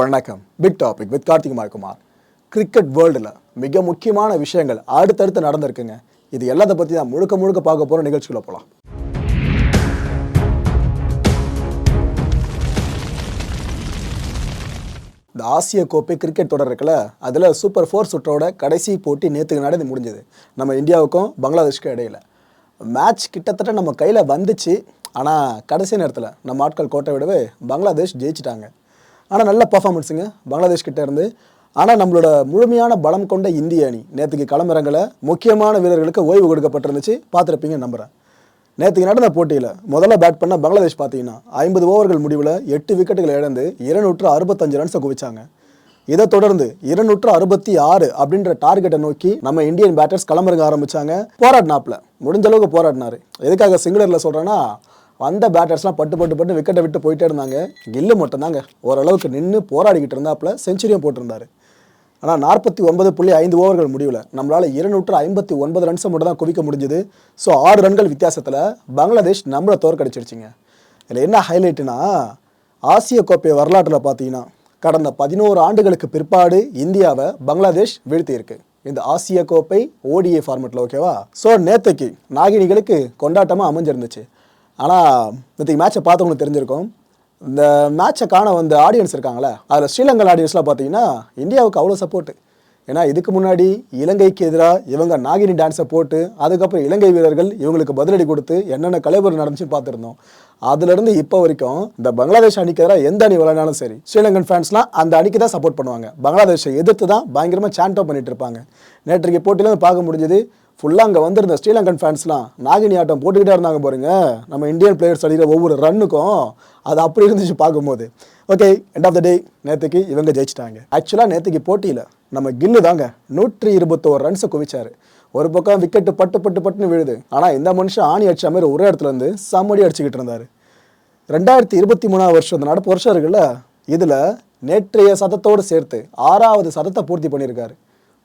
வணக்கம். Big topic with Karthik Kumar. Cricket வேர்ல்டில் மிக முக்கியமான விஷயங்கள் அடுத்தடுத்து நடந்திருக்குங்க. இது எல்லாத்தை பற்றி தான் முழுக்க பார்க்க போகிற நிகழ்ச்சிக்குள்ள போகலாம். இந்த ஆசிய கோப்பை கிரிக்கெட் தொடர் இருக்குல்ல, அதில் சூப்பர் 4 சுற்றோட கடைசி போட்டி நேற்றுக்கு நடந்து முடிஞ்சது. நம்ம இந்தியாவுக்கும் பங்களாதேஷ்க்கும் இடையில மேட்ச் கிட்டத்தட்ட நம்ம கையில் வந்துச்சு. ஆனால் கடைசி நேரத்தில் நம்ம ஆட்கள் கோட்டை விடவே பங்களாதேஷ் ஜெயிச்சிட்டாங்க. ஆனால் நல்ல பர்ஃபார்மன்ஸுங்க பங்களாதேஷ் கிட்டே இருந்து. ஆனால் நம்மளோட முழுமையான பலம் கொண்ட இந்திய அணி நேற்றுக்கு களமிறங்கலை. முக்கியமான வீரர்களுக்கு ஓய்வு கொடுக்கப்பட்டிருந்துச்சு, பார்த்துருப்பீங்க நம்புகிறேன். நேற்றுக்கு நடந்த போட்டியில் முதல்ல பேட் பண்ண பங்களாதேஷ் பார்த்தீங்கன்னா 50 ஓவர்கள் முடிவில் 8 விக்கெட்டுகளை இழந்து 265 ரன்ஸை குவிச்சாங்க. இதை தொடர்ந்து 266 அப்படின்ற டார்கெட்டை நோக்கி நம்ம இந்தியன் பேட்டர்ஸ் களமிறங்க ஆரம்பித்தாங்க. போராடினாப்பில் முடிஞ்ச அளவுக்கு போராடினார். எதுக்காக சிங்குலரில் சொல்கிறேன்னா, வந்த பேட்டர்ஸ்லாம் பட்டு விக்கெட்டை விட்டு போயிட்டே இருந்தாங்க. கில்லு மட்டும்தாங்க ஓரளவுக்கு நின்று போராடிக்கிட்டு இருந்தாப்புல செஞ்சுரியும் போட்டிருந்தாரு. ஆனால் 49.5 ஓவர்கள் முடிவில் நம்மளால் 259 ரன்ஸை மட்டும் தான் குவிக்க முடிஞ்சுது. ஸோ 6 ரன்கள் வித்தியாசத்தில் பங்களாதேஷ் நம்மளை தோற்கடிச்சிருச்சிங்க. இதில் என்ன ஹைலைட்டுனா, ஆசிய கோப்பை வரலாற்றில் பார்த்தீங்கன்னா கடந்த 11 ஆண்டுகளுக்கு பிற்பாடு இந்தியாவை பங்களாதேஷ் வீழ்த்தியிருக்கு இந்த ஆசிய கோப்பை ஓடிஏ ஃபார்மெட்டில். ஓகேவா? ஸோ நேற்றுக்கு நாகினிகளுக்கு கொண்டாட்டமாக அமைஞ்சிருந்துச்சு. ஆனால் நேற்றுக்கு மேட்சை பார்த்தவங்களுக்கு தெரிஞ்சிருக்கும். இந்த மேட்சை காண வந்த ஆடியன்ஸ் இருக்காங்களே, அதில் ஸ்ரீலங்கன் ஆடியன்ஸ்லாம் பார்த்தீங்கன்னா இந்தியாவுக்கு அவ்வளோ சப்போர்ட்டு. ஏன்னா இதுக்கு முன்னாடி இலங்கைக்கு எதிராக இவங்க நாகினி டான்ஸை போட்டு அதுக்கப்புறம் இலங்கை வீரர்கள் இவங்களுக்கு பதிலடி கொடுத்து என்னென்ன கலைபுரம் நடந்துச்சுன்னு பார்த்துருந்தோம். அதுலேருந்து இப்போ வரைக்கும் இந்த பங்களாதேஷ் அணிக்கு எதிராக எந்த அணி விளையாடினாலும் சரி, ஸ்ரீலங்கன் ஃபேன்ஸ்லாம் அந்த அணிக்கு தான் சப்போர்ட் பண்ணுவாங்க. பங்களாதேஷை எதிர்த்து தான் பயங்கரமாக சாண்டோ பண்ணிட்டு இருப்பாங்க. நேற்றைக்கு போட்டியிலும் பார்க்க முடிஞ்சது. ஃபுல்லாக அங்கே வந்திருந்த ஸ்ரீலங்கன் ஃபேன்ஸ்லாம் நாகினி ஆட்டம் போட்டுக்கிட்டே இருந்தாங்க பாருங்க. நம்ம இந்தியன் பிளேயர்ஸ் அடிக்கிற ஒவ்வொரு ரன்னுக்கும் அது அப்படி இருந்துச்சு பார்க்கும்போது. ஓகே, எண்ட் ஆஃப் த டே நேற்றுக்கு இவங்க ஜெயிச்சிட்டாங்க. ஆக்சுவலாக நேற்றுக்கு போட்டியில் நம்ம கில்லு தாங்க 121 ரன்ஸை குவிச்சார். ஒரு பக்கம் விக்கெட்டு பட்டுன்னு விழுது. ஆனால் இந்த மனுஷன் ஆணி அடிச்ச மாதிரி ஒரே இடத்துல இருந்து சம்மடி அடிச்சுக்கிட்டு இருந்தார். 2023 வருஷம் இந்த நடப்பு வருஷம் இருக்குல்ல, இதில் நேற்றைய சதத்தோடு சேர்த்து 6வது சதத்தை பூர்த்தி பண்ணியிருக்காரு.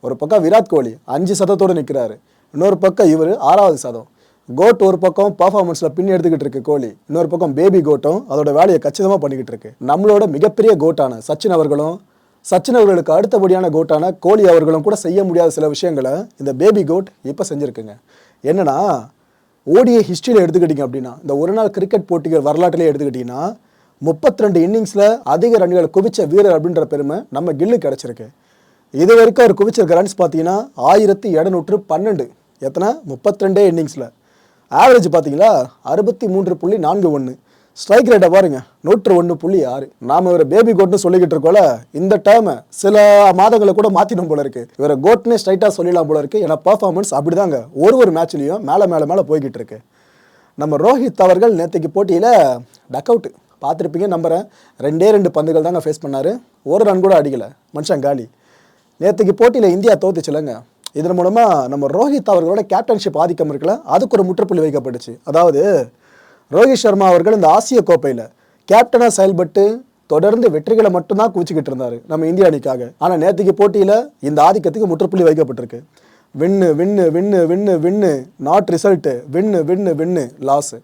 ஒரு பக்கம் விராட் கோலி 5 சதத்தோடு நிற்கிறாரு. இன்னொரு பக்கம் இவர் 6வது சதம். கோட் ஒரு பக்கம் பர்ஃபார்மன்ஸில் பின் எடுத்துக்கிட்டு இருக்கு கோலி. இன்னொரு பக்கம் பேபி கோட்டும் அதோட வேலையை கச்சிதமாக பண்ணிக்கிட்டு இருக்கு. நம்மளோட மிகப்பெரிய கோட்டான சச்சின் அவர்களும், சச்சின் அவர்களுக்கு அடுத்தபடியான கோட்டான கோலி அவர்களும் கூட செய்ய முடியாத சில விஷயங்களை இந்த பேபி கோட் இப்போ செஞ்சுருக்குங்க. என்னன்னா, ஓடிஏ ஹிஸ்ட்ரியில் எடுத்துக்கிட்டிங்க அப்படின்னா, இந்த ஒரு நாள் கிரிக்கெட் போட்டிகள் வரலாற்றிலே எடுத்துக்கிட்டிங்கன்னா 32 இன்னிங்ஸில் அதிக ரன்கள் குவிச்ச வீரர் அப்படின்ற பெருமை நம்ம கில்லு கிடச்சிருக்கு. இது வரைக்கும் அவர் குவிச்சிருக்க ரன்ஸ் பார்த்தீங்கன்னா 1712. எத்தனை? 32 இன்னிங்ஸில். ஆவரேஜ் பார்த்தீங்களா 63.41. ஸ்ட்ரைக் ரேட்டை பாருங்க 101.6. நாம் இவரை பேபி கோட்னு சொல்லிக்கிட்டு இருக்கோம்ல, இந்த டைமை சில மாதங்களை கூட மாற்றிடும் போல இருக்கு. இவரை கோட்னே ஸ்ட்ரைட்டாக சொல்லிடலாம் போல இருக்கு. ஏன்னா பர்ஃபார்மன்ஸ் அப்படி தாங்க ஒரு மேட்ச்லேயும் மேலே போய்கிட்டு இருக்கு. நம்ம ரோஹித் அவர்கள் நேற்றுக்கு போட்டியில் டக் அவுட்டு பார்த்துருப்பீங்க நம்புகிறேன். 2 பந்துகள் தாங்க ஃபேஸ் பண்ணார். ஒரு ரன் கூட அடிக்கலை, மனுஷன் காலி. நேற்றுக்கு போட்டியில் இந்தியா தோத்துச்சுலங்க. இதன் மூலமாக நம்ம ரோஹித் அவர்களோட கேப்டன்ஷிப் ஆதிக்கம் இருக்குல்ல, அதுக்கு ஒரு முற்றுப்புள்ளி வைக்கப்பட்டுச்சு. அதாவது ரோஹித் சர்மா அவர்கள் இந்த ஆசிய கோப்பையில் கேப்டனாக செயல்பட்டு தொடர்ந்து வெற்றிகளை மட்டும்தான் குவிச்சிக்கிட்டு இருந்தார் நம்ம இந்திய அணிக்காக. ஆனால் நேற்றுக்கு போட்டியில் இந்த ஆதிக்கத்துக்கு முற்றுப்புள்ளி வைக்கப்பட்டிருக்கு. வின்னு நாட் ரிசல்ட்டு, வின்னு லாஸு.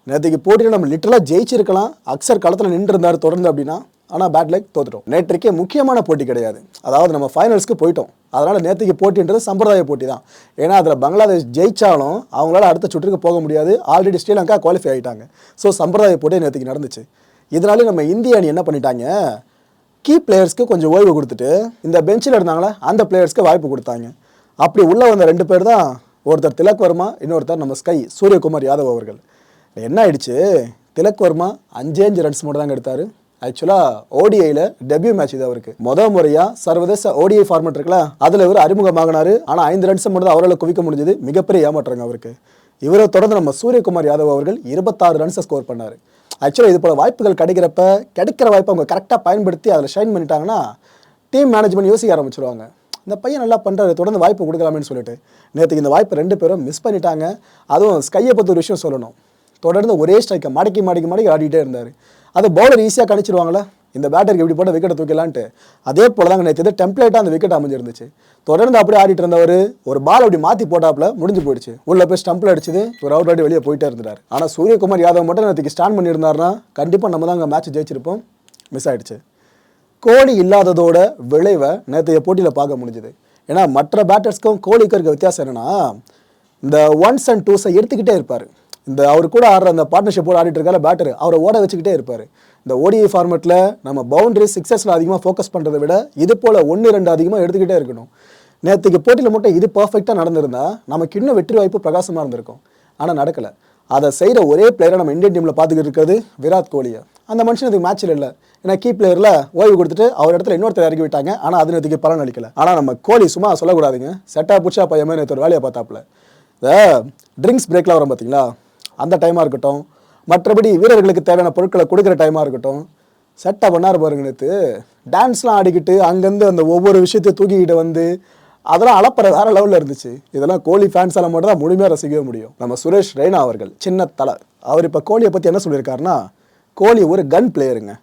நேற்றுக்கு போட்டியில் நம்ம லிட்டரலாக ஜெயிச்சிருக்கலாம். அக்சர் களத்தில் நின்று இருந்தார் தொடர்ந்து அப்படின்னா. ஆனால் பேட் லைக் தோத்துட்டோம். நேற்றுக்கே முக்கியமான போட்டி கிடையாது. அதாவது நம்ம ஃபைனல்ஸ்க்கு போயிட்டோம். அதனால் நேற்றுக்கு போட்டின்றது சம்பிரதாய போட்டி தான். ஏன்னா அதில் பங்களாதேஷ் ஜெயிச்சாலும் அவங்களால அடுத்த சுற்றுக்கு போக முடியாது. ஆல்ரெடி ஸ்ரீலங்கா குவாலிஃபை ஆகிட்டாங்க. ஸோ சம்பிரதாய போட்டி நேற்றுக்கு நடந்துச்சு. இதனாலே நம்ம இந்திய அணி என்ன பண்ணிட்டாங்க, கீ பிளேயர்ஸ்க்கு கொஞ்சம் ஓய்வு கொடுத்துட்டு இந்த பெஞ்சில் இருந்தாங்களே அந்த பிளேயர்ஸ்க்கு வாய்ப்பு கொடுத்தாங்க. அப்படி உள்ளே வந்த 2 பேர் தான், ஒருத்தர் திலக் வர்மா, இன்னொருத்தர் நம்ம ஸ்கை சூரியகுமார் யாதவ் அவர்கள். என்ன ஆயிடுச்சு, திலக் வர்மா 5 ரன்ஸ் மட்டும் தாங்க எடுத்தார். ஆக்சுவலாக ஓடிஐயில் டெபியூ மேட்ச் இது அவருக்கு. முறையாக சர்வதேச ஓடிஐ ஃபார்மெட் இருக்குல்ல, அதில் இவர் அறிமுகமாகினார். ஆனால் 5 ரன்ஸ் மட்டும் தான் அவரால் குவிக்க முடிஞ்சது. மிகப்பெரிய ஏமாற்றங்க அவருக்கு. இவரை தொடர்ந்து நம்ம சூரியகுமார் யாதவ் அவர்கள் 26 ரன்ஸை ஸ்கோர் பண்ணார். ஆக்சுவலாக இது போல வாய்ப்புகள் கிடைக்கிற வாய்ப்பை அவங்க கரெக்டாக பயன்படுத்தி அதில் ஷைன் பண்ணிட்டாங்கன்னா டீம் மேனேஜ்மெண்ட் யோசிக்க ஆரம்பிச்சிருவாங்க. இந்த பையன் நல்லா பண்ணுறாரு, தொடர்ந்து வாய்ப்பு கொடுக்கலாமேன்னு சொல்லிட்டு. நேற்றுக்கு இந்த வாய்ப்பு 2 பேரும் மிஸ் பண்ணிட்டாங்க. அதுவும் ஸ்கையை பற்றி ஒரு விஷயம் சொல்லணும். தொடர்ந்து ஒரே ஸ்ட்ரைக்கை மடக்கி ஆடிட்டே இருந்தார். அது பவுலர் ஈஸியாக கணிச்சிருவாங்களே, இந்த பேட்டருக்கு எப்படி போட்ட விக்கெட்டை தூக்கலான்ட்டு. அதே போல தாங்க நேற்று டெம்ப்ளேட்டாக அந்த விக்கெட் அமைஞ்சிருந்துச்சு. தொடர்ந்து அப்படியே ஆடிட்டு இருந்தவர் ஒரு பால் அப்படி மாற்றி போட்டாப்புல முடிஞ்சு போயிடுச்சு. உள்ளே போய் ஸ்டம்பில் அடிச்சது, ஒரு அவுட் ஆடி வெளியே போயிட்டே இருந்தார். ஆனால் சூரியகுமார் யாதவ் மட்டும் நேற்றுக்கு ஸ்டாண்ட் பண்ணியிருந்தாருன்னா கண்டிப்பாக நம்ம தான் அங்கே மேட்ச் ஜெயிச்சிருப்போம். மிஸ் ஆகிடுச்சு. கோலி இல்லாததோட விளைவை நேற்றைய போட்டியில் பார்க்க முடிஞ்சுது. ஏன்னா மற்ற பேட்டர்ஸ்க்கும் கோலிக்கு இருக்க வித்தியாசம் என்னென்னா, இந்த ஒன்ஸ் அண்ட் டூஸை எடுத்துக்கிட்டே இருப்பார். இந்த அவர் கூட ஆடுற அந்த பார்ட்னர்ஷிப்போடு ஆடிட்டு இருக்கால பேட்டர், அவரை ஓட வச்சுக்கிட்டே இருப்பார். இந்த ஓடிஐ ஃபார்மெட்டில் நம்ம பவுண்டரி சிக்ஸஸில் அதிகமாக ஃபோக்கஸ் பண்ணுறதை விட இது போல் 1-2 அதிகமாக எடுத்துக்கிட்டே இருக்கணும். நேற்றுக்கு போட்டியில் மட்டும் இது பர்ஃபெக்டாக நடந்திருந்தா நமக்கு இன்னும் வெற்றி வாய்ப்பு பிரகாசமாக இருந்திருக்கும். ஆனால் நடக்கலை. அதை செய்கிற ஒரே பிளேயரை நம்ம இந்தியன் டீமில் பார்த்துக்கிட்டு இருக்கிறது விராட் கோலியை. அந்த மனுஷன் இதுக்கு மேட்ச்சில் இல்லை. ஏன்னா கீ பிளேயரில் ஓய்வு கொடுத்துட்டு அவர் இடத்துல இன்னொருத்தர் இறக்கி விட்டாங்க. ஆனால் அது நேற்றுக்கு பலன் அளிக்கலை. ஆனால் நம்ம கோலி சும்மா சொல்லக்கூடாதுங்க, செட்டாக புடிச்சா பையன் நேற்று ஒரு வேலையை பார்த்தாப்புல. இந்த ட்ரிங்க்ஸ் பிரேக்லாம் வரும் பார்த்தீங்களா, அந்த டைமாக இருக்கட்டும், மற்றபடி வீரர்களுக்கு தேவையான பொருட்களை கொடுக்குற டைமாக இருக்கட்டும், செட்டாக பண்ணார் பாருங்க. நேற்று டான்ஸ்லாம் ஆடிக்கிட்டு அங்கேருந்து அந்த ஒவ்வொரு விஷயத்தையும் தூக்கிக்கிட்டு வந்து அதெல்லாம் அளப்பற வேற லெவலில் இருந்துச்சு. இதெல்லாம் கோலி ஃபேன்ஸால் மட்டும் தான் முழுமையாக ரசிக்கவே முடியும். நம்ம சுரேஷ் ரெய்னா அவர்கள் சின்ன தலை, அவர் இப்போ கோலியை பற்றி என்ன சொல்லியிருக்காருன்னா, கோலி ஒரு கன் பிளேயருங்க.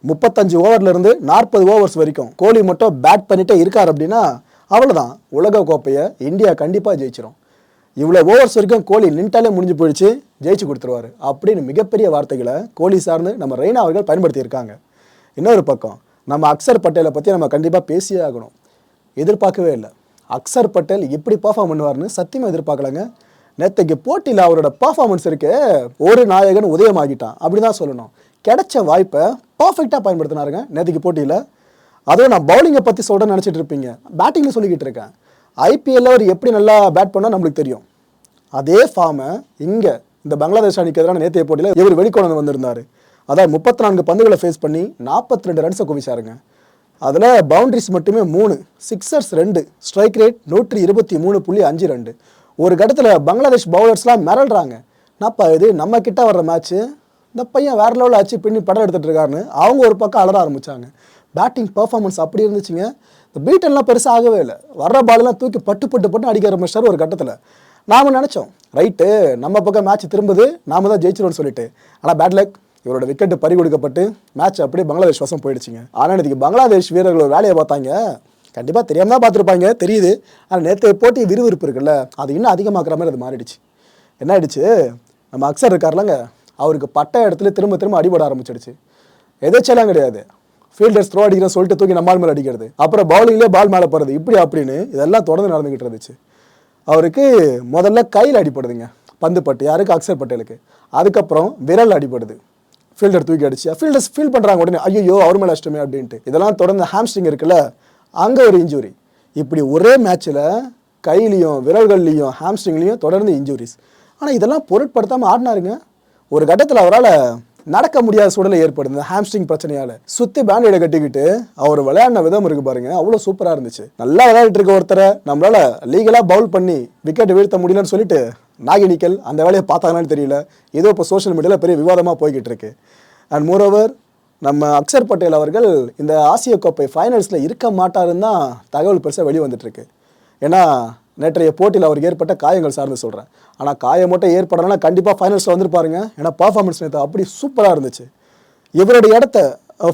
35 ஓவர்லேருந்து 40 ஓவர்ஸ் வரைக்கும் கோலி மட்டும் பேட் பண்ணிட்டே இருக்கார் அப்படின்னா அவ்வளோதான், உலக கோப்பையை இந்தியா கண்டிப்பாக ஜெயிச்சிரும். இவ்வளோ ஓவர்ஸ் வரைக்கும் கோலி நின்ட்டாலே முடிஞ்சு போயிடுச்சு, ஜெயிச்சு கொடுத்துருவார் அப்படின்னு மிகப்பெரிய வார்த்தைகளை கோலி சார்ந்து நம்ம ரெய்னா அவர்கள் பயன்படுத்தியிருக்காங்க. இன்னொரு பக்கம் நம்ம அக்சர் பட்டேலை பற்றி நம்ம கண்டிப்பாக பேசியே ஆகணும். எதிர்பார்க்கவே இல்லை அக்சர் பட்டேல் இப்படி பர்ஃபார்ம் பண்ணுவார்னு, சத்தியமாக எதிர்பார்க்கலங்க. நேற்றுக்கு போட்டியில் அவரோட பர்ஃபார்மன்ஸ் இருக்கு, ஒரு நாயகன் உதயமாகிட்டான் அப்படி தான் சொல்லணும். கிடைச்ச வாய்ப்பை பர்ஃபெக்டாக பயன்படுத்தினாருங்க நேற்றுக்கு போட்டியில். அதுவும் நான் பவுலிங்கை பற்றி சொல்கிறேன்னு நினச்சிட்டு இருப்பீங்க, பேட்டிங்கில் சொல்லிக்கிட்டு இருக்கேன். ஐபிஎல்ல அவர் எப்படி நல்லா பேட் பண்ணால் நம்மளுக்கு தெரியும். அதே ஃபார்மை இங்கே இந்த பங்களாதேஷ் அணிக்கு எதிரான நேற்றைய போட்டியில் இவர் வெளிக்கொண்டு வந்திருந்தார். அதாவது 34 பந்துகளை ஃபேஸ் பண்ணி 42 ரன்ஸை குவிச்சாருங்க. அதில் பவுண்டரிஸ் மட்டுமே 3, சிக்ஸர்ஸ் 2, ஸ்ட்ரைக் ரேட் 123.52. ஒரு கட்டத்தில் பங்களாதேஷ் பவுலர்ஸ்லாம் மிரள்றாங்க, என்னப்பா இது நம்ம கிட்ட வர்ற மேட்ச்சு, இந்த பையன் வேறு லெவலில் ஆச்சு பின்னி படம் எடுத்துகிட்டு இருக்காருன்னு அவங்க ஒரு பக்கம் அலற ஆரம்பித்தாங்க. பேட்டிங் பர்ஃபார்மன்ஸ் அப்படி இருந்துச்சுங்க. இந்த பீட்டெல்லாம் பெருசாக ஆகவே இல்லை, வர்ற பாலெல்லாம் தூக்கி பட்டு அடிக்க ஆரம்பிச்சார் ஒரு கட்டத்தில். நாம் நினச்சோம் ரைட்டு நம்ம பக்கம் மேட்ச் திரும்புது, நாம தான் ஜெயிச்சிரோன்னு சொல்லிட்டு. ஆனால் பேட் லக், இவரோட விக்கெட்டு பறி கொடுக்கப்பட்டு மேட்ச் அப்படியே பங்களாதேஷ் வசம் போயிடுச்சுங்க. ஆனால் இன்றைக்கி பங்களாதேஷ் வீரர்கள் ஒரு வேலையை பார்த்தாங்க, கண்டிப்பாக தெரியாமல் தான் பார்த்துருப்பாங்க தெரியுது. ஆனால் நேற்று போட்டி விறுவிறுப்பு இருக்குல்ல, அது இன்னும் அதிகமாக்குற மாதிரி அது மாறிடுச்சு. என்ன ஆயிடுச்சு, நம்ம அக்சர் இருக்கார்லங்க, அவருக்கு பட்ட இடத்துல திரும்ப அடிபட ஆரம்பிச்சிடுச்சு. எதாச்செல்லாம் கிடையாது, ஃபீல்டர்ஸ் த்ரோ அடிக்கிறேன் சொல்லிட்டு தூக்கி நம்ம மேலே அடிக்கிறது, அப்புறம் பவுலிங்லேயே பால் மேலே போகிறது, இப்படி அப்படின்னு இதெல்லாம் தொடர்ந்து நடந்துக்கிட்டு இருந்துச்சு. அவருக்கு முதல்ல கையில் அடிப்படுதுங்க பந்து பட்டு, யாருக்கு அக்சர் பட்டேலுக்கு. அதுக்கப்புறம் விரல் அடிப்படுது, ஃபீல்டர் தூக்கி அடிச்சு ஃபீல்டர்ஸ் ஃபீல் பண்ணுறாங்க உடனே, ஐயோ அவர் மேலே அஷ்டமே அப்படின்ட்டு. இதெல்லாம் தொடர்ந்து ஹாம்ஸ்ட்ரிங் இருக்குல்ல, அங்கே ஒரு இன்ஜுரி. இப்படி ஒரே மேட்ச்சில் கையிலையும் விரல்கள்லையும் ஹாம்ஸ்ட்ரிங்லேயும் தொடர்ந்து இன்ஜுரிஸ். ஆனால் இதெல்லாம் பொருட்படுத்தாமல் ஆடினாருங்க. ஒரு கட்டத்தில் அவரால் நடக்க முடியாத சூழலை ஏற்படுது இந்த ஹாம்ஸ்ட்ரிங் பிரச்சனையால். சுற்றி பேண்டேடை கட்டிக்கிட்டு அவர் விளையாடின விதம் இருக்குது பாருங்க, அவ்வளோ சூப்பராக இருந்துச்சு. நல்லா விளையாடிட்டு இருக்க ஒருத்தரை நம்மளால் லீகலாக பவுல் பண்ணி விக்கெட் வீழ்த்த முடியலன்னு சொல்லிட்டு நாகினிக்கல் அந்த வேலையை பார்த்தாங்கன்னு தெரியல. ஏதோ இப்போ சோஷியல் மீடியாவில் பெரிய விவாதமாக போய்கிட்டு இருக்கு. அண்ட் மோரோவர் நம்ம அக்சர் பட்டேல் அவர்கள் இந்த ஆசிய கோப்பை ஃபைனல்ஸில் இருக்க மாட்டாருன்னு தான் தகவல் பெருசாக வெளியே வந்துட்டுருக்கு. ஏன்னா நேற்றைய போட்டியில் அவருக்கு ஏற்பட்ட காயங்கள் சார்ந்து சொல்கிறேன். ஆனால் காயம் மட்டும் ஏற்படணும்னா கண்டிப்பாக ஃபைனல்ஸில் வந்துருப்பாருங்க. ஏன்னா பர்ஃபார்மன்ஸ் நேற்று அப்படி சூப்பராக இருந்துச்சு. இவருடைய இடத்த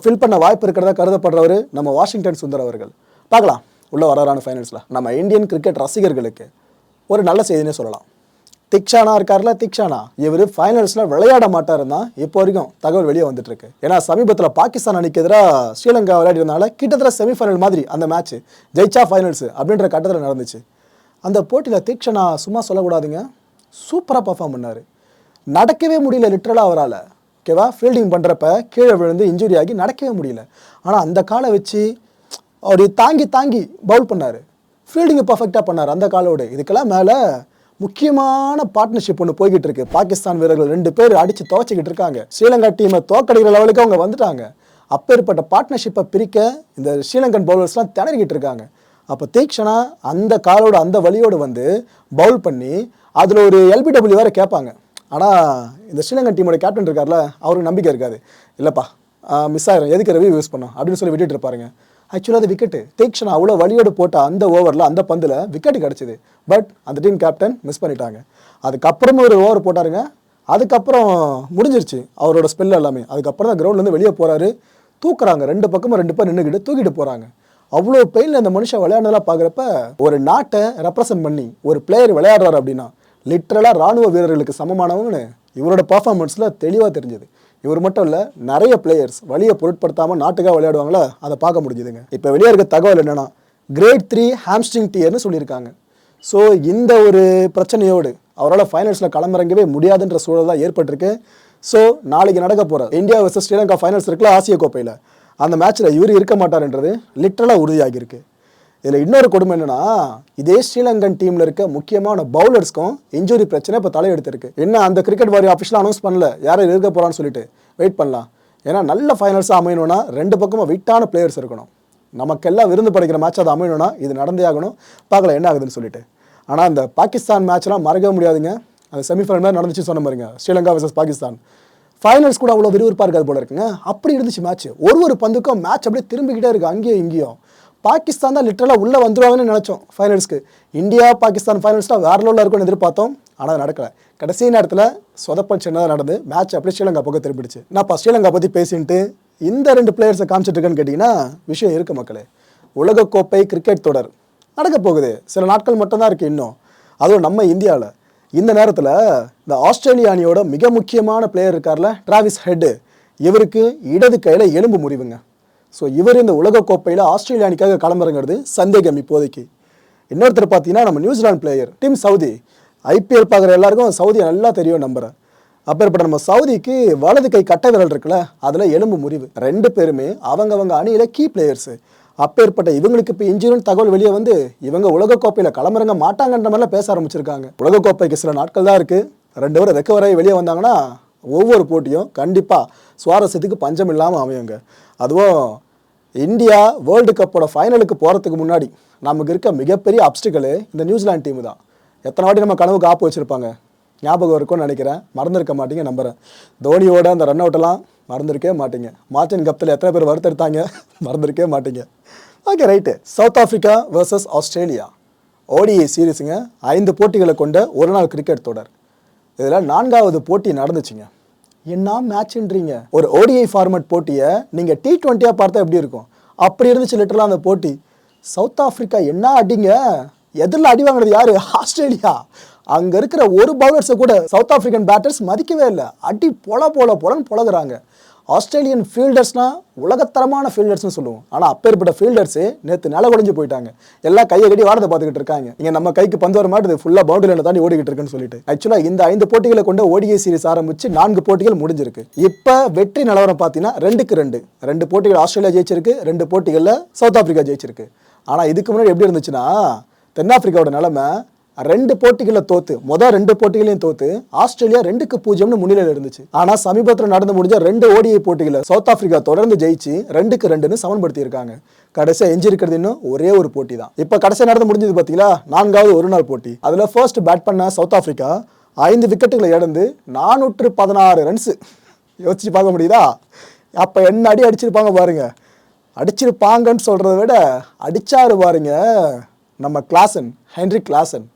ஃபில் பண்ண வாய்ப்பு இருக்கிறதா கருதப்படுறவர் நம்ம வாஷிங்டன் சுந்தர் அவர்கள். பார்க்கலாம் உள்ளே வரான ஃபைனல்ஸில். நம்ம இந்தியன் கிரிக்கெட் ரசிகர்களுக்கு ஒரு நல்ல செய்தினே சொல்லலாம். திக்ஷானா இருக்கார்ல, திக்ஷானா இவர் ஃபைனல்ஸில் விளையாட மாட்டாருன்னா இப்போ வரைக்கும் தகவல் வெளியே வந்துட்டு இருக்கு. ஏன்னா சமீபத்தில் பாகிஸ்தான் அணிக்கு எதிராக ஸ்ரீலங்கா விளையாடினால கிட்டத்தட்ட செமிஃபைனல் மாதிரி அந்த மேட்ச் ஜெயிச்சா ஃபைனல்ஸ் அப்படின்ற கட்டத்தில் நடந்துச்சு. அந்த போட்டியில் திக்ஷானா சும்மா சொல்லக்கூடாதுங்க, சூப்பராக பர்ஃபார்ம் பண்ணார். நடக்கவே முடியல லிட்ரலாக அவரால். ஓகேவா, ஃபீல்டிங் பண்ணுறப்ப கீழே விழுந்து இன்ஜுரி ஆகி நடக்கவே முடியல. ஆனால் அந்த காலை வச்சு அப்படி தாங்கி பவுல் பண்ணார், ஃபீல்டிங்கை பர்ஃபெக்டாக பண்ணார் அந்த காலோடு. இதுக்கெல்லாம் மேலே முக்கியமான பார்ட்னர்ஷிப் ஒன்று போய்கிட்டு இருக்கு. பாகிஸ்தான் வீரர்கள் 2 பேர் அடித்து துவச்சிக்கிட்டு இருக்காங்க. ஸ்ரீலங்கா டீமை தோக்கடிக்கிற லெவலுக்கு அவங்க வந்துட்டாங்க. அப்பேற்பட்ட பார்ட்னர்ஷிப்பை பிரிக்க இந்த ஸ்ரீலங்கன் பவுலர்ஸ்லாம் திணறிக்கிட்டு இருக்காங்க. அப்போ தீக்ஷனா அந்த காலோட அந்த வழியோடு வந்து பவுல் பண்ணி அதில் ஒரு எல்பிடபிள்யூ வேறு கேட்பாங்க. ஆனால் இந்த ஸ்ரீலங்கன் டீமோட கேப்டன் இருக்கார்ல, அவருக்கு நம்பிக்கை இருக்காது. இல்லைப்பா மிஸ் ஆயிரும், எதுக்கு ரிவ்யூ யூஸ் பண்ணோம் அப்படின்னு சொல்லி விட்டுட்டு இருப்பாருங்க. ஆக்சுவலாக அது விக்கெட்டு, தீக்ஷனா அவ்வளோ வழியோடு போட்ட அந்த ஓவரில் அந்த பந்தில் விக்கெட்டு கிடச்சிது. பட் அந்த டீம் கேப்டன் மிஸ் பண்ணிட்டாங்க. அதுக்கப்புறமா ஒரு ஓவர் போட்டாருங்க. அதுக்கப்புறம் முடிஞ்சிருச்சு அவரோட ஸ்பெல் எல்லாமே. அதுக்கப்புறம் தான் கிரவுண்ட்லேருந்து வெளியே போகிறாரு, தூக்குறாங்க. 2 பக்கமும் 2 பேர் நின்றுக்கிட்டு தூக்கிட்டு போகிறாங்க. அவ்வளோ பெயினில் அந்த மனுஷன் விளையாடுனதெல்லாம் பார்க்குறப்ப ஒரு நாட்டை ரெப்ரசன்ட் பண்ணி ஒரு பிளேயர் விளையாடுறாரு அப்படின்னா லிட்ரலாக ராணுவ வீரர்களுக்கு சமமானவங்கன்னு இவரோட பர்ஃபார்மன்ஸில் தெளிவாக தெரிஞ்சது. இவர் மட்டும் இல்லை, நிறைய பிளேயர்ஸ் வழியை பொருட்படுத்தாமல் நாட்டுக்காக விளையாடுவாங்களா, அதை பார்க்க முடிஞ்சுதுங்க. இப்போ வெளியே இருக்க தகவல் என்னென்னா கிரேட் 3 ஹாம்ஸ்ட்ரிங் டியர்னு சொல்லியிருக்காங்க. ஸோ இந்த ஒரு பிரச்சனையோடு அவரால் ஃபைனல்ஸில் களமிறங்கவே முடியாதுன்ற சூழல் தான் ஏற்பட்டிருக்கு. ஸோ நாளைக்கு நடக்க போகிற இந்தியா வர்சஸ் ஸ்ரீலங்கா ஃபைனல்ஸ் இருக்குல்ல, ஆசிய கோப்பையில், அந்த மேட்ச்சில் இவர் இருக்க மாட்டார்ன்றது லிட்டரலாக உறுதியாகிருக்கு. இதில் இன்னொரு கொடுமை என்னென்னா, இதே ஸ்ரீலங்கன் டீமில் இருக்க முக்கியமான பவுலர்ஸ்க்கும் இன்ஜுரி பிரச்சனை இப்போ தலையெடுத்திருக்கு. என்ன அந்த கிரிக்கெட் வாரியம் அஃபிஷியலாக அனௌன்ஸ் பண்ணல யாரும் இருக்க போகிறான்னு சொல்லிட்டு வெயிட் பண்ணலாம். ஏன்னா நல்ல ஃபைனல்ஸாக அமையணும்னா ரெண்டு பக்கமும் வெயிட்டான பிளேயர்ஸ் இருக்கணும். நமக்கெல்லாம் விருந்து படைக்கிற மேட்ச் அது அமையணும்னா இது நடந்தே ஆகணும். பார்க்கலாம் என்ன ஆகுதுன்னு சொல்லிட்டு. ஆனால் அந்த பாகிஸ்தான் மேட்ச்லாம் மறக்க முடியாதுங்க. அந்த செமிஃபைனல் நடந்துச்சு சொன்ன மாதிரிங்க, ஸ்ரீலங்கா வர்சஸ் பாகிஸ்தான். ஃபைனல்ஸ் கூட அவ்வளோ விறுவிறுப்பாக இருக்காது போல இருக்குங்க. அப்படி இருந்துச்சு மேட்ச். ஒரு பந்துக்கும் மேட்ச் அப்படியே திரும்பிக்கிட்டே இருக்குது அங்கேயும் இங்கேயும். பாகிஸ்தான் தான் லிட்டரலாக உள்ளே வந்துடுவாங்கன்னு நினச்சோம் ஃபைனல்ஸ்க்கு. இந்தியா பாகிஸ்தான் ஃபைனல்ஸ்லாம் வேறு லெவலில் இருக்கும்னு எதிர்பார்த்தோம். ஆனால் அது நடக்கலை. கடைசி நேரத்தில் சொதப்பல் சின்னதாக நடந்து மேட்ச் அப்படியே ஸ்ரீலங்கா பக்கம் திரும்பிடுச்சு. நான் இப்போ ஸ்ரீலங்கா பற்றி பேசிட்டு இந்த 2 பிளேயர்ஸை காமிச்சிட்டு இருக்கேன்னு கேட்டிங்கன்னா விஷயம் இருக்குது மக்களே. உலகக்கோப்பை கிரிக்கெட் தொடர் நடக்க போகுது. சில நாட்கள் மட்டும்தான் இருக்குது இன்னும். அதுவும் நம்ம இந்தியாவில். இந்த நேரத்தில் இந்த ஆஸ்திரேலியா அணியோட மிக முக்கியமான பிளேயர் இருக்கார்ல, டிராவிஸ் ஹெட், இவருக்கு இடது கையில் எலும்பு முறிவுங்க. ஸோ இவர் இந்த உலகக்கோப்பையில் ஆஸ்திரேலியா அணிக்காக களமிறங்கிறது சந்தேகம் இப்போதைக்கு. இன்னொருத்தர் பார்த்தீங்கன்னா நம்ம New Zealand player dim Saudi. IPL பார்க்குற எல்லாருக்கும் சவுதியை நல்லா தெரியும் நம்புகிறேன். அப்பேற்பட்ட நம்ம சவுதிக்கு வலது கை கட்டை விரல் இருக்குல்ல, அதில் எலும்பு முறிவு. 2 பேருமே அவங்க அணியில் கீ பிளேயர்ஸு. அப்பேற்பட்ட இவங்களுக்கு இப்போ இன்ஜுரின்னு தகவல் வெளியே வந்து இவங்க உலகக்கோப்பையில் களமிறங்க மாட்டாங்கன்ற மாதிரிலாம் பேச ஆரம்பிச்சிருக்காங்க. உலகக்கோப்பைக்கு சில நாட்கள் தான் இருக்குது. 2 பேரும் ரெக்கவர் ஆகி வெளியே வந்தாங்கன்னா ஒவ்வொரு போட்டியும் கண்டிப்பாக சுவாரஸ்யத்துக்கு பஞ்சம் இல்லாமல் அமையுங்க. அதுவும் இந்தியா வேர்ல்டு கப்போட ஃபைனலுக்கு போகிறதுக்கு முன்னாடி நமக்கு இருக்க மிகப்பெரிய அப்டிக்கலு இந்த நியூசிலாந்து டீமு தான். எத்தனை வாட்டி நம்ம கனவுக்கு ஆப்பு வச்சுருப்பாங்க, ஞாபகம் இருக்கும்னு நினைக்கிறேன். மறந்துருக்க மாட்டீங்க நம்புகிறேன். தோனியோட அந்த ரன் அவுட்டெல்லாம் மறந்துருக்கே மாட்டீங்க. மார்டின் கப்தில் எத்தனை பேர் வறுத்தெடுத்தாங்க, மறந்துருக்கே மாட்டீங்க. Okay right. South Africa versus Australia ODI சீரீஸுங்க. 5 போட்டிகளை கொண்ட ஒரு நாள் கிரிக்கெட் தொடர். இதில் 4வது போட்டி நடந்துச்சுங்க. என்ன மேட்ச்ன்றீங்க? ஒரு ஓடிஐ ஃபார்மேட் போட்டியை நீங்கள் T20 பார்த்தா எப்படி இருக்கும்? அப்படி இருந்துச்சு லிட்டரலாக அந்த போட்டி. சவுத் ஆஃப்ரிக்கா என்ன அடிங்க, எதிரில் அடி வாங்கினது யார்? ஆஸ்திரேலியா. அங்கே இருக்கிற ஒரு பவுலர்ஸை கூட சவுத் ஆஃப்ரிக்கன் பேட்டர்ஸ் மதிக்கவே இல்லை. அடி பொலன்னு பொழகுறாங்க. ஆஸ்திரேலியன் ஃபீல்டர்ஸ்னால் உலகத்தரமான ஃபீல்டர்ஸ்னு சொல்லுவோம். ஆனால் அப்பேற்பட்ட ஃபீல்டர்ஸு நேற்று நில குறைஞ்சு போயிட்டாங்க. எல்லாம் கையை கட்டி வாரத்தை பார்த்துக்கிட்டு இருக்காங்க. இங்கே நம்ம கைக்கு பந்து வர மாட்டுது, ஃபுல்லாக பவுண்டரியில் தாண்டி ஓடிக்கிட்டு இருக்குன்னு சொல்லிட்டு. ஆக்சுவலாக இந்த 5 போட்டிகளை கொண்ட ஓடிஐ சீரிஸ் ஆரம்பித்து 4 போட்டிகள் முடிஞ்சிருக்கு. இப்போ வெற்றி நிலவரம் பார்த்தீங்கன்னா 2-2. 2 போட்டிகள் ஆஸ்திரேலியா ஜெயிச்சிருக்கு, 2 போட்டிகளில் சவுத் ஆஃப்ரிக்கா ஜெயிச்சிருக்கு. ஆனால் இதுக்கு முன்னாடி எப்படி இருந்துச்சுன்னா, தென்னாப்பிரிக்காவோட நிலைமை 2 போட்டிகளில் தோத்து, மொதல் 2 போட்டிகளையும் தோத்து ஆஸ்திரேலியா 2-0 முன்னிலையில் இருந்துச்சு. ஆனால் சமீபத்தில் நடந்து முடிஞ்ச 2 ஓடிஐ போட்டிகளில் சவுத் ஆஃப்ரிக்கா தொடர்ந்து ஜெயிச்சு 2-2 சமன்படுத்தி இருக்காங்க. கடைசியாக எஞ்சி இருக்கிறது இன்னும் ஒரே ஒரு போட்டி தான். இப்போ கடைசியாக நடந்து முடிஞ்சது பார்த்தீங்களா, 4வது ஒரு நாள் போட்டி. அதில் ஃபர்ஸ்ட் பேட் பண்ண சவுத் ஆஃப்ரிக்கா 5 விக்கெட்டுகளை இழந்து 416 ரன்ஸு. யோசிச்சு பார்க்க முடியுதா? அப்போ என்ன அடி அடிச்சிருப்பாங்க பாருங்க. அடிச்சிருப்பாங்கன்னு சொல்கிறத விட அடிச்சாரு பாருங்க நம்ம ஹென்ரி கிளாசன்.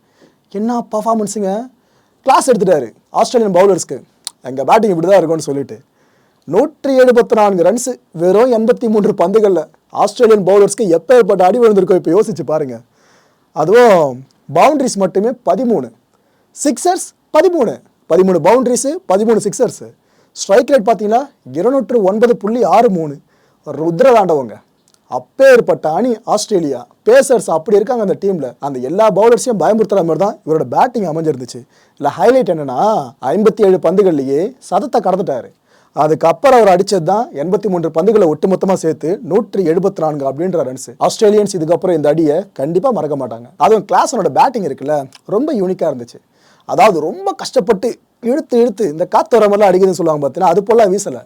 என்ன பர்ஃபார்மன்ஸுங்க, கிளாஸ் எடுத்துட்டாரு ஆஸ்திரேலியன் பவுலர்ஸ்க்கு. எங்கள் பேட்டிங் இப்படி தான் இருக்கும்னு சொல்லிட்டு 174 ரன்ஸு வெறும் 83 பந்துகளில். ஆஸ்திரேலியன் பவுலர்ஸ்க்கு எப்பேற்பட்ட அடி விழுந்திருக்கோம் இப்போ யோசிச்சு பாருங்கள். அதுவும் பவுண்ட்ரிஸ் மட்டுமே 13, சிக்ஸர்ஸ் 13 பவுண்ட்ரிஸு 13 சிக்ஸர்ஸு. ஸ்ட்ரைக் ரேட் பார்த்தீங்கன்னா 209.63. ருத்ரதாண்டவங்க. அப்பேற்பட்ட அணி ஆஸ்திரேலியா. பேசர்ஸ் அப்படி இருக்காங்க அந்த டீமில். அந்த எல்லா பவுலர்ஸையும் பயமுறுத்துற மாதிரி தான் இவரோட பேட்டிங் அமைஞ்சிருந்துச்சு. இல்லை ஹைலைட் என்னென்னா 57 பந்துகள்லேயே சதத்தை கடந்துட்டாரு. அதுக்கப்புறம் அவர் அடித்தது தான் 83 பந்துகளை ஒட்டுமொத்தமாக சேர்த்து 174 அப்படின்ற ரன்ஸ். ஆஸ்திரேலியன்ஸ் இதுக்கப்புறம் இந்த அடியை கண்டிப்பாக மறக்க மாட்டாங்க. அதுவும் கிளாஸனோட பேட்டிங் இருக்குல்ல, ரொம்ப யூனிக்காக இருந்துச்சு. அதாவது ரொம்ப கஷ்டப்பட்டு இழுத்து இந்த காற்று வர மாதிரிலாம் அடிக்குதுன்னு சொல்லுவாங்க பார்த்தீங்கன்னா, அது போல வீசலை.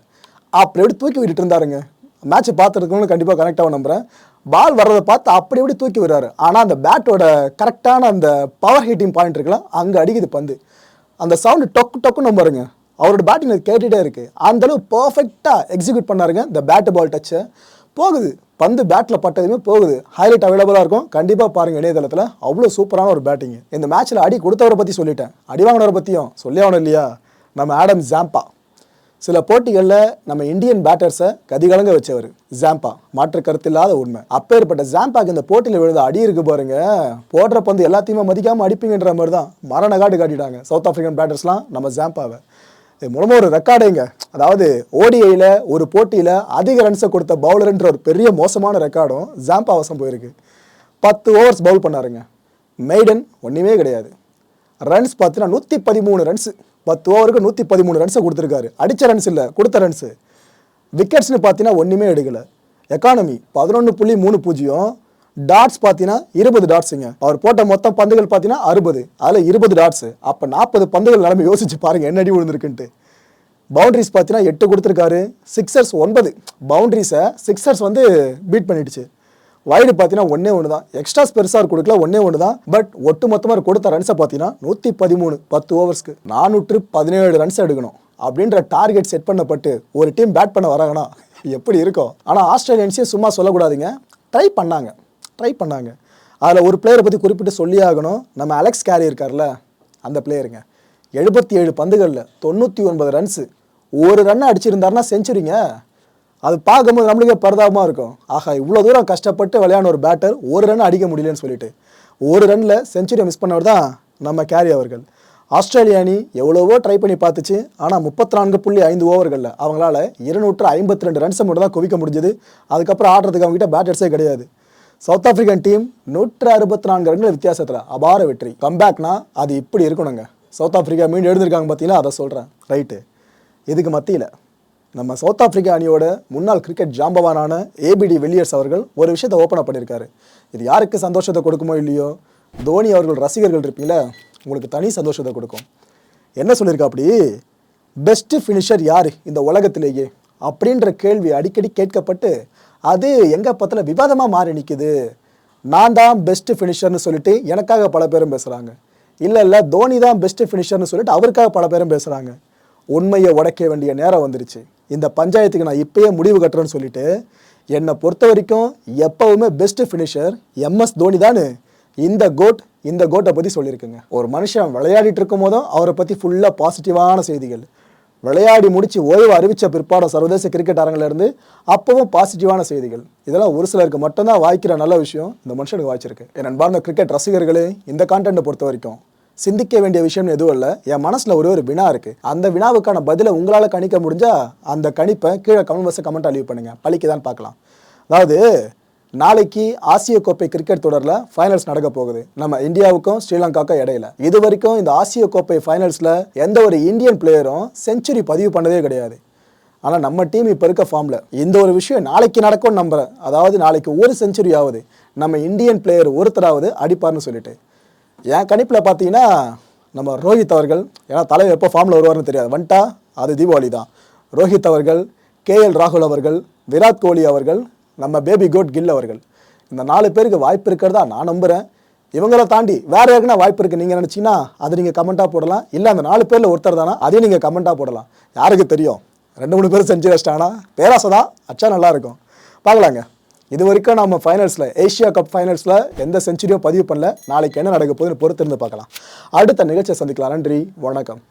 அப்படி எப்படி தூக்கி விட்டுட்டு இருந்தாருங்க. மேட்ச்சை பார்த்துருக்கவங்களும் கண்டிப்பாக கனெக்டாக நம்புகிறேன். பால் வர்றதை பார்த்து அப்படி எப்படி தூக்கி விடுறாரு. ஆனால் அந்த பேட்டோட கரெக்டான அந்த பவர் ஹீட்டிங் பாயிண்ட் இருக்குல்ல, அங்கே அடிக்குது பந்து. அந்த சவுண்டு டொக்குன்னு பாருங்க. அவரோட பேட்டிங் கேட்டுகிட்டே இருக்குது. அந்தளவு பர்ஃபெக்டாக எக்ஸிக்யூட் பண்ணாருங்க. இந்த பேட்டு பால் டச்சை போகுது, பந்து பேட்டில் பட்டதுமே போகுது. ஹைலைட் அவைலபிளாக இருக்கும், கண்டிப்பாக பாருங்கள் இணையதளத்தில். அவ்வளோ சூப்பரான ஒரு பேட்டிங். இந்த மேட்ச்சில் அடி கொடுத்தவரை பற்றி சொல்லிட்டேன், அடி வாங்கினவரை பற்றியும் சொல்லி ஆகணும் இல்லையா? நம்ம ஆடம் ஜாம்பா. சில போட்டிகளில் நம்ம இந்தியன் பேட்டர்ஸை கதிகலங்க வச்சவர் ஜாம்பா, மாற்று கருத்து இல்லாத உண்மை. அப்பேற்பட்ட ஜாம்பாக்கு இந்த போட்டியில் விழுந்த அடி இருக்கு பாருங்க, போடுற பந்து எல்லாத்தையுமே மதிக்காமல் அடிப்பீங்கன்ற மாதிரி தான் மரண காட்டு காட்டிட்டாங்க சவுத் ஆஃப்ரிக்கன் பேட்டர்ஸ்லாம் நம்ம ஜாம்பாவை. இது மூலமாக ஒரு ரெக்கார்டுங்க. அதாவது ஓடிஐயில் ஒரு போட்டியில் அதிக ரன்ஸை கொடுத்த பவுலர்ன்ற ஒரு பெரிய மோசமான ரெக்கார்டும் ஜாம்பா வசம் போயிருக்கு. 10 ஓவர்ஸ் பவுல் பண்ணாருங்க. மெய்டன் ஒன்றுமே கிடையாது. ரன்ஸ் பார்த்தீங்கன்னா 113 ரன்ஸு. 10 ஓவருக்கு 113 ரன்ஸை கொடுத்துருக்காரு. அடித்த ரன்ஸ் இல்லை, கொடுத்த ரன்ஸு. விக்கெட்ஸ்னு பார்த்தீங்கன்னா ஒன்றுமே எடுக்கலை. எக்கானமி 11.30. டாட்ஸ் பார்த்தீங்கன்னா 20 டாட்ஸுங்க. அவர் போட்ட மொத்தம் பந்துகள் பார்த்தீங்கன்னா 60, அதில் 20 டாட்ஸு. அப்போ 40 பந்துகள் நிலைமை யோசிச்சு பாருங்க என்ன அடி விழுந்திருக்குன்ட்டு. பவுண்ட்ரிஸ் பார்த்தீங்கன்னா 8 கொடுத்துருக்காரு. சிக்ஸர்ஸ் 9. பவுண்ட்ரிஸை சிக்ஸர்ஸ் வந்து பீட் பண்ணிடுச்சு. வைடு பார்த்தீங்கன்னா ஒன்று தான். எக்ஸ்ட்ராஸ் பெருசாக கொடுக்கல, ஒன்று தான். பட் ஒட்டு மொத்தமாக கொடுத்த ரன்ஸை பார்த்தீங்கன்னா 113. 10 ஓவர்ஸ்க்கு 417 ரன்ஸ் எடுக்கணும் அப்படின்ற டார்கெட் செட் பண்ணப்பட்டு ஒரு டீம் பேட் பண்ண வராங்கன்னா எப்படி இருக்கும்? ஆனால் ஆஸ்திரேலியன்ஸையும் சும்மா சொல்லக்கூடாதுங்க. ட்ரை பண்ணாங்க. அதில் ஒரு பிளேயரை பற்றி குறிப்பிட்டு சொல்லி ஆகணும். நம்ம அலெக்ஸ் கேரி இருக்கார்ல, அந்த பிளேயருங்க. 77 பந்துகளில் 99 ரன்ஸு. ஒரு ரன் அடிச்சிருந்தாருன்னா செஞ்சுரிங்க. அது பார்க்கும்போது நம்மளுக்கே பரிதாபமாக இருக்கும். ஆஹா, இவ்வளோ தூரம் கஷ்டப்பட்டு விளையாட ஒரு பேட்டர் ஒரு ரன் அடிக்க முடியலன்னு சொல்லிட்டு ஒரு ரனில் செஞ்சுரியை மிஸ் பண்ணவர் தான் நம்ம கேரி அவர்கள். ஆஸ்திரேலியா அணி எவ்வளவோ ட்ரை பண்ணி பார்த்துச்சு. ஆனால் 34.5 ஓவர்களில் அவங்களால 252 ரன்ஸை மட்டும் தான் குவிக்க முடிஞ்சது. அதுக்கப்புறம் ஆடுறதுக்கு அவங்ககிட்ட பேட்டர்ஸே கிடையாது. சவுத் ஆப்பிரிக்கன் டீம் 164 ரன்கள் வித்தியாசத்தில் அபார வெற்றி. கம்பேக்னா அது இப்படி இருக்கணுங்க. சவுத் ஆப்பிரிக்கா மீண்டும் எழுந்திருக்காங்க பார்த்தீங்களா, அதை சொல்கிறேன். ரைட்டு. இதுக்கு மத்தியில் நம்ம சவுத் ஆப்பிரிக்கா அணியோட முன்னாள் கிரிக்கெட் ஜாம்பவானான ஏபிடி வில்லியர்ஸ் அவர்கள் ஒரு விஷயத்தை ஓப்பன் அப் பண்ணியிருக்காரு. இது யாருக்கு சந்தோஷத்தை கொடுக்குமோ இல்லையோ, தோனி அவர்கள் ரசிகர்கள் இருப்பீங்களா, உங்களுக்கு தனி சந்தோஷத்தை கொடுக்கும். என்ன சொல்லியிருக்கா, அப்படி பெஸ்ட்டு ஃபினிஷர் யார் இந்த உலகத்திலேயே அப்படின்ற கேள்வி அடிக்கடி கேட்கப்பட்டு அது எங்கள் பத்தில் விவாதமாக மாறி நிற்குது. நான் தான் பெஸ்ட்டு ஃபினிஷர்னு சொல்லிட்டு எனக்காக பல பேரும் பேசுகிறாங்க. இல்லை தோனி தான் பெஸ்ட்டு ஃபினிஷர்னு சொல்லிட்டு அவருக்காக பல பேரும் பேசுகிறாங்க. உண்மையை உடைக்க வேண்டிய நேரம் வந்துருச்சு. இந்த பஞ்சாயத்துக்கு நான் இப்போயே முடிவு கட்டுறேன்னு சொல்லிட்டு என்னை பொறுத்த வரைக்கும் எப்போவுமே பெஸ்ட்டு ஃபினிஷர் எம்எஸ் தோனி தானு இந்த கோட்டை பற்றி சொல்லியிருக்குங்க. ஒரு மனுஷன் விளையாடிட்டு இருக்கும் போதும் அவரை பற்றி ஃபுல்லாக பாசிட்டிவான செய்திகள், விளையாடி முடித்து ஓய்வு அறிவித்த பிற்பாடு சர்வதேச கிரிக்கெட் அரங்கிலிருந்து அப்பவும் பாசிட்டிவான செய்திகள். இதெல்லாம் ஒரு சிலருக்கு மட்டும்தான் வாய்க்கிற நல்ல விஷயம் இந்த மனுஷனுக்கு வாய்ச்சிருக்கு. என் அன்பார்ந்த கிரிக்கெட் ரசிகர்களே, இந்த கான்டென்ட்டை பொறுத்த வரைக்கும் சிந்திக்க வேண்டிய விஷயம்னு எதுவும் இல்லை. என் மனசில் ஒரு வினா இருக்குது. அந்த வினாவுக்கான பதிலை உங்களால் கணிக்க முடிஞ்சால் அந்த கணிப்பை கீழே கமெண்ட் லீவ் பண்ணுங்கள். பழிக்குதான் பார்க்கலாம். அதாவது நாளைக்கு ஆசிய கோப்பை கிரிக்கெட் தொடரில் ஃபைனல்ஸ் நடக்க போகுது. நம்ம இந்தியாவுக்கும் ஸ்ரீலங்காவுக்கும் இடையில. இது வரைக்கும் இந்த ஆசிய கோப்பை ஃபைனல்ஸில் எந்த ஒரு இந்தியன் பிளேயரும் செஞ்சுரி பதிவு பண்ணதே கிடையாது. ஆனால் நம்ம டீம் இப்போ இருக்க ஃபார்மில் இந்த ஒரு விஷயம் நாளைக்கு நடக்கும்னு நம்புகிறேன். அதாவது நாளைக்கு ஒரு செஞ்சுரியாவது நம்ம இந்தியன் பிளேயர் ஒருத்தராவது அடிப்பார்னு சொல்லிட்டு என் கணிப்பில் பார்த்தீங்கன்னா நம்ம ரோஹித் அவர்கள், ஏன்னா தலைவர் எப்போ ஃபார்மில் வருவார்னு தெரியாது, வந்துட்டா அது தீபாவளி தான். ரோஹித் அவர்கள், KL ராகுல் அவர்கள், விராட் கோலி அவர்கள், நம்ம பேபி கோட் கில் அவர்கள், இந்த 4 பேருக்கு வாய்ப்பு இருக்கிறதா நான் நம்புகிறேன். இவங்கள தாண்டி வேறு யாருக்குன்னா வாய்ப்பு இருக்குது நீங்கள் நினச்சிங்கன்னா அது நீங்கள் கமெண்ட்டாக போடலாம். இல்லை அந்த 4 பேரில் ஒருத்தர் தானா அதையும் நீங்கள் கமெண்ட்டாக போடலாம். யாருக்கு தெரியும், 2-3 பேர் செஞ்சு வச்சிட்டாங்கன்னா பேராசை தான், அச்சா நல்லாயிருக்கும். பார்க்கலாங்க. இது வரைக்கும் நம்ம ஃபைனல்ஸில் ஏஷியா கப் ஃபைனல்ஸில் எந்த செஞ்சுரியும் பதிவு பண்ணல. நாளைக்கு என்ன நடக்க போகுதுன்னு பொறுத்திருந்து பார்க்கலாம். அடுத்த நிகழ்ச்சியை சந்திக்கலாம். நன்றி, வணக்கம்.